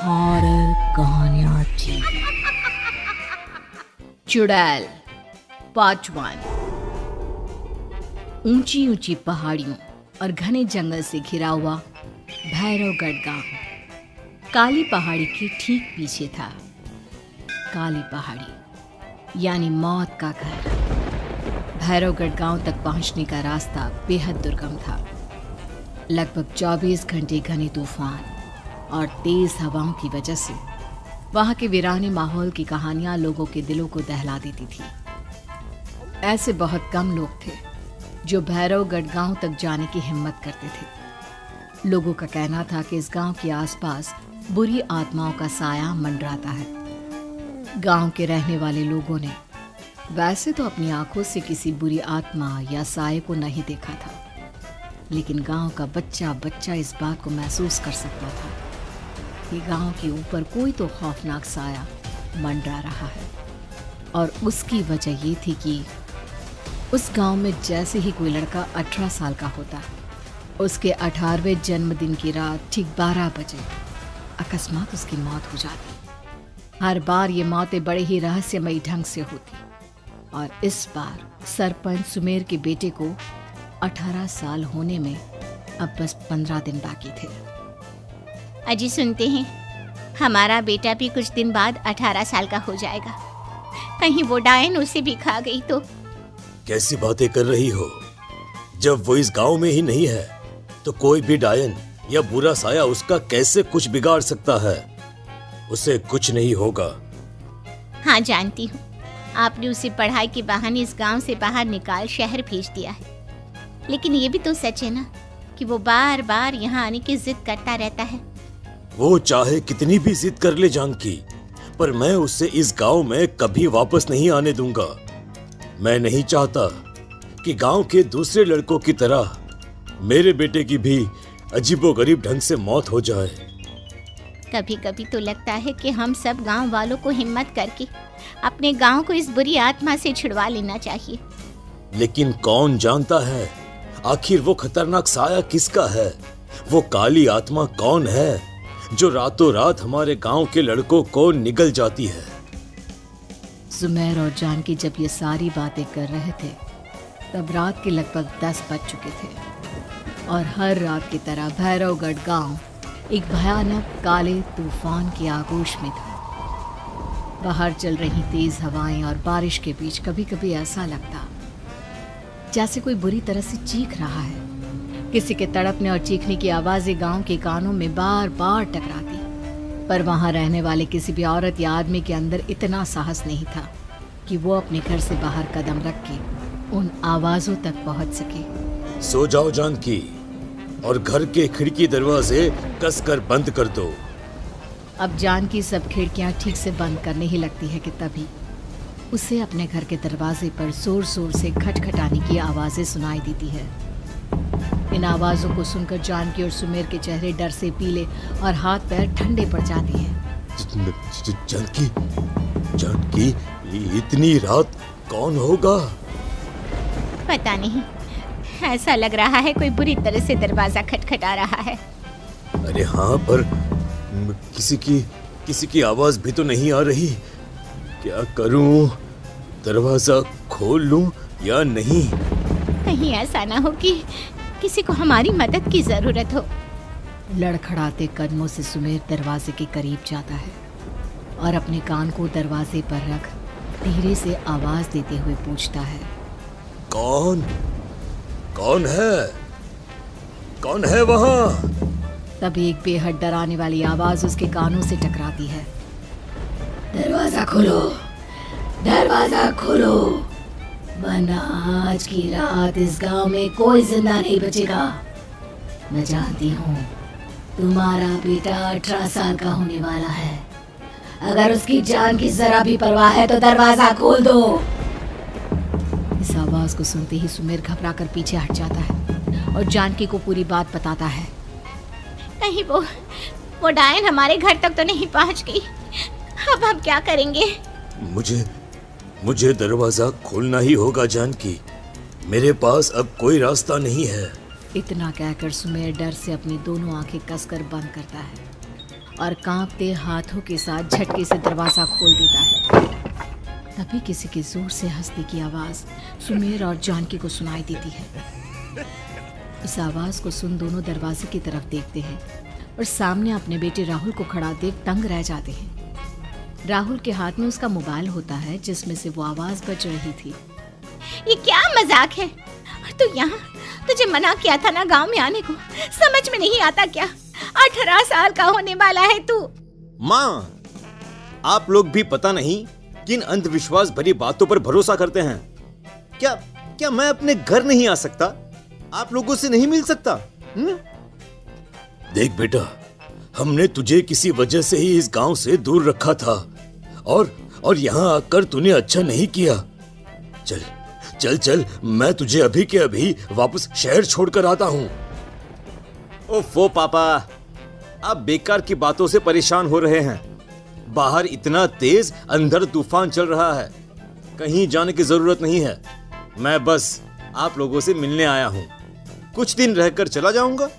Horror कहानियाँ थी। चुड़ैल पार्ट 1। ऊंची ऊंची पहाड़ियों और घने जंगल से घिरा हुआ भैरवगढ़ गांव काली पहाड़ी के ठीक पीछे था। काली पहाड़ी यानी मौत का घर। भैरवगढ़ गांव तक पहुंचने का रास्ता बेहद दुर्गम था। लगभग 24 घंटे घने तूफान और तेज हवाओं की वजह से वहां के वीराने माहौल की कहानियां लोगों के दिलों को दहला देती थी। ऐसे बहुत कम लोग थे जो भैरवगढ़ गांव तक जाने की हिम्मत करते थे। लोगों का कहना था कि इस गांव के आसपास बुरी आत्माओं का साया मंडराता है। गांव के रहने वाले लोगों ने वैसे तो अपनी आंखों से किसी बुरी आत्मा या साये को नहीं देखा था, लेकिन गांव का बच्चा बच्चा इस बात को महसूस कर सकता था कि गांव के ऊपर कोई तो खौफनाक साया मंडरा रहा है। और उसकी वजह ये थी कि उस गांव में जैसे ही कोई लड़का 18 साल का होता, उसके 18वें जन्मदिन की रात ठीक 12 बजे अकस्मात उसकी मौत हो जाती। हर बार ये मौतें बड़े ही रहस्यमयी ढंग से होती और इस बार सरपंच सुमेर के बेटे को 18 साल होने में अब बस 15 दिन बाकी थे। अजी सुनते हैं, हमारा बेटा भी कुछ दिन बाद 18 साल का हो जाएगा। कहीं वो डायन उसे भी खा गई तो। कैसी बातें कर रही हो? जब वो इस गांव में ही नहीं है तो कोई भी डायन या बुरा साया उसका कैसे कुछ बिगाड़ सकता है? उसे कुछ नहीं होगा। हाँ जानती हूँ, आपने उसे पढ़ाई के बहाने इस गांव से बाहर निकाल शहर भेज दिया है, लेकिन ये भी तो सच है ना कि वो बार बार यहाँ आने की जिद करता रहता है। वो चाहे कितनी भी जिद कर ले जानकी, पर मैं उसे इस गांव में कभी वापस नहीं आने दूंगा। मैं नहीं चाहता कि गांव के दूसरे लड़कों की तरह मेरे बेटे की भी अजीबोगरीब ढंग से मौत हो जाए। कभी कभी तो लगता है कि हम सब गांव वालों को हिम्मत करके अपने गांव को इस बुरी आत्मा से छुड़वा लेना चाहिए। लेकिन कौन जानता है आखिर वो खतरनाक साया किसका है? वो काली आत्मा कौन है जो रातों रात हमारे गांव के लड़कों को निगल जाती है? सुमेर और जानकी जब ये सारी बातें कर रहे थे तब रात के लगभग 10 बज चुके थे और हर रात की तरह भैरवगढ़ गांव एक भयानक काले तूफान की आगोश में था। बाहर चल रही तेज हवाएं और बारिश के बीच कभी कभी ऐसा लगता जैसे कोई बुरी तरह से चीख रहा है। किसी के तड़पने और चीखने की आवाजें गांव के कानों में बार बार टकराती, पर वहां रहने वाले किसी भी औरत या आदमी के अंदर इतना साहस नहीं था कि वो अपने घर से बाहर कदम रख के उन आवाजों तक पहुंच सके। सो जाओ जानकी और घर के खिड़की दरवाजे कसकर बंद कर दो। अब जानकी सब खिड़कियां ठीक से बंद करने ही लगती है कि तभी उसे अपने घर के दरवाजे पर जोर जोर से खटखटाने की आवाजें सुनाई देती है। इन आवाजों को सुनकर जानकी और सुमेर के चेहरे डर से पीले और हाथ पैर ठंडे पड़ जाते हैं। जानकी, जानकी, इतनी रात कौन होगा? पता नहीं, ऐसा लग रहा है कोई बुरी तरह से दरवाजा खटखटा रहा है। अरे हाँ, पर किसी की आवाज भी तो नहीं आ रही। क्या करूं? दरवाजा खोल लूं या नहीं? कहीं ऐसा ना हो कि किसी को हमारी मदद की जरूरत हो। लड़खड़ाते कदमों से सुमेर दरवाजे के करीब जाता है और अपने कान को दरवाजे पर रख धीरे से आवाज देते हुए पूछता है, कौन है? कौन है वहां? तभी एक बेहद डराने वाली आवाज उसके कानों से टकराती है। दरवाजा खोलो, दरवाजा खोलो, वरना आज की रात इस गांव में कोई जिंदा नहीं बचेगा। मैं जानती हूँ तुम्हारा बेटा 18 साल का होने वाला है। अगर उसकी जान की जरा भी परवाह है तो दरवाजा खोल दो। इस आवाज को सुनते ही सुमेर घबराकर पीछे हट जाता है और जानकी को पूरी बात बताता है। कहीं वो डायन हमारे घर तक तो नहीं पहुंच गई? अब हम क्या करेंगे? मुझे दरवाजा खोलना ही होगा जानकी। मेरे पास अब कोई रास्ता नहीं है। इतना कहकर सुमेर डर से अपनी दोनों आंखें कसकर बंद करता है और कांपते हाथों के साथ झटके से दरवाजा खोल देता है। तभी किसी के जोर से हंसने की आवाज सुमेर और जानकी को सुनाई देती है। इस आवाज को सुन दोनों दरवाजे की तरफ देखते हैं और सामने अपने बेटे राहुल को खड़ा देख दंग रह जाते हैं। राहुल के हाथ में उसका मोबाइल होता है जिसमें से वो आवाज बज रही थी। ये क्या मजाक है? और तू यहाँ, तुझे मना किया था ना गांव में आने को, समझ में नहीं आता क्या? 18 साल का होने वाला है तू। माँ, आप लोग भी पता नहीं किन अंधविश्वास भरी बातों पर भरोसा करते हैं। क्या मैं अपने घर नहीं आ सकता? आप लोगों से नहीं मिल सकता? देख बेटा, हमने तुझे किसी वजह से ही इस गांव से दूर रखा था और यहाँ आकर तूने अच्छा नहीं किया। चल चल चल, मैं तुझे अभी के अभी वापस शहर छोड़कर आता हूँ। ओफो पापा, आप बेकार की बातों से परेशान हो रहे हैं। बाहर इतना तेज अंधड़ तूफान चल रहा है, कहीं जाने की जरूरत नहीं है। मैं बस आप लोगों से मिलने आया हूँ, कुछ दिन रहकर चला जाऊंगा।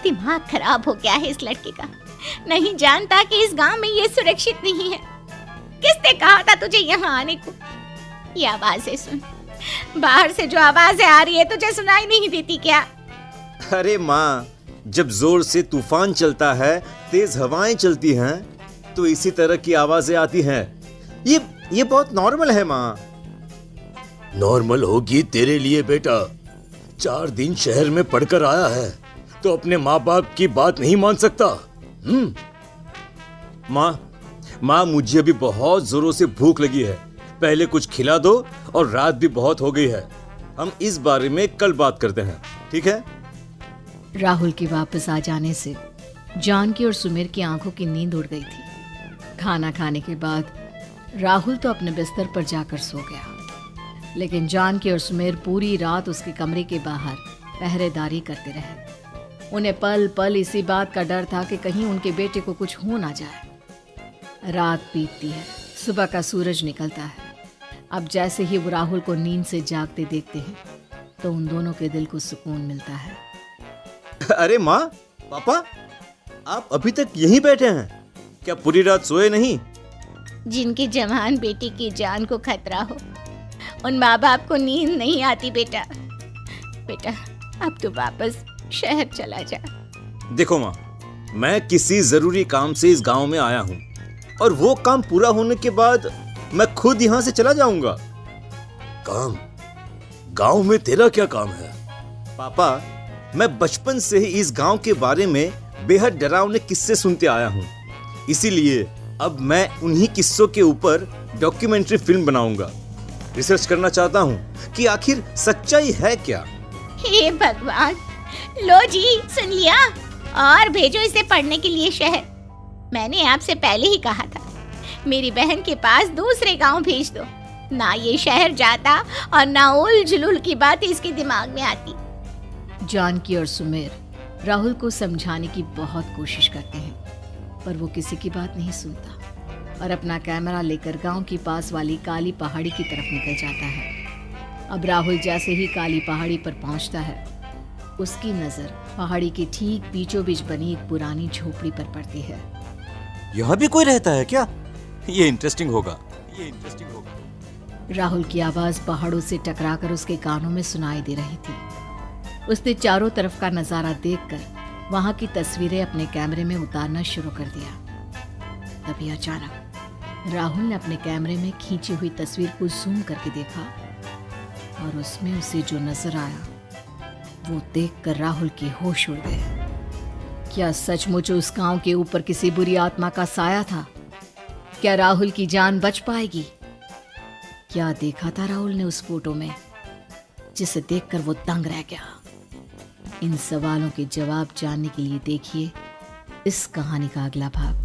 दिमाग खराब हो गया है इस लड़के का, नहीं जानता कि इस गांव में ये सुरक्षित नहीं है। किसने कहा था तुझे यहाँ आने को? ये आवाजें सुन, बाहर से जो आवाजें आ रही है तुझे सुनाई नहीं देती क्या? अरे माँ, जब जोर से तूफान चलता है, तेज हवाएं चलती हैं, तो इसी तरह की आवाजें आती हैं। ये बहुत नॉर्मल है माँ। नॉर्मल होगी तेरे लिए बेटा। 4 दिन शहर में पढ़कर आया है तो अपने माँ बाप की बात नहीं मान सकता। माँ, मुझे अभी बहुत जोरों से भूख लगी है, पहले कुछ खिला दो, और रात भी बहुत हो गई है। हम इस बारे में कल बात करते हैं, ठीक है? राहुल के वापस आ जाने से जानकी और सुमेर की आंखों की नींद उड़ गई थी। खाना खाने के बाद राहुल तो अपने बिस्तर पर जाकर सो गया, लेकिन जानकी और सुमेर पूरी रात उसके कमरे के बाहर पहरेदारी करते रहे। उन्हें पल पल इसी बात का डर था कि कहीं उनके बेटे को कुछ हो ना जाए। रात बीतती है, सुबह का सूरज निकलता है। अब जैसे ही वो राहुल को नींद से जागते देखते हैं तो उन दोनों के दिल को सुकून मिलता है। अरे माँ, पापा, आप अभी तक यहीं बैठे हैं? क्या पूरी रात सोए नहीं? जिनकी जवान बेटी की जान को खतरा हो, उन माँ बाप को नींद नहीं आती बेटा। अब तो वापस शहर चला जा। देखो माँ, मैं किसी जरूरी काम से इस गांव में आया हूँ, और वो काम पूरा होने के बाद मैं खुद यहाँ से चला जाऊंगा। काम? गांव में तेरा क्या काम है? पापा, मैं बचपन से ही इस गांव के बारे में बेहद डरावने किस्से सुनते आया हूँ, इसीलिए अब मैं उन्हीं किस्सों के ऊपर डॉक्यूमेंट्री फिल्म बनाऊंगा। रिसर्च करना चाहता हूँ कि आखिर सच्चाई है क्या। हे भगवान, लो जी, सुन लिया, और भेजो इसे पढ़ने के लिए शहर। मैंने आपसे पहले ही कहा था, मेरी बहन के पास दूसरे गांव भेज दो। ना ये शहर जाता और ना उल जुलूल की बात इसके दिमाग में आती। जानकी और सुमेर राहुल को समझाने की बहुत कोशिश करते हैं, पर वो किसी की बात नहीं सुनता और अपना कैमरा लेकर गांव की पास वाली काली पहाड़ी की तरफ निकल जाता है। अब राहुल जैसे ही काली पहाड़ी पर पहुंचता है, उसकी नजर पहाड़ी के ठीक बीचों बीच बनी एक पुरानी झोपड़ी पर पड़ती है। यहाँ भी कोई रहता है क्या? ये इंटरेस्टिंग होगा। राहुल की आवाज पहाड़ों से टकराकर उसके कानों में सुनाई दे रही थी। उसने चारों तरफ का नजारा देखकर वहां की तस्वीरें अपने कैमरे में उतारना शुरू कर दिया। तभी अचानक राहुल ने अपने कैमरे में खींची हुई तस्वीर को जूम करके देखा, और उसमें उसे जो नजर आया वो देखकर राहुल के होश उड़ गए। क्या सचमुच उस गांव के ऊपर किसी बुरी आत्मा का साया था? क्या राहुल की जान बच पाएगी? क्या देखा था राहुल ने उस फोटो में जिसे देखकर वो दंग रह गया? इन सवालों के जवाब जानने के लिए देखिए इस कहानी का अगला भाग।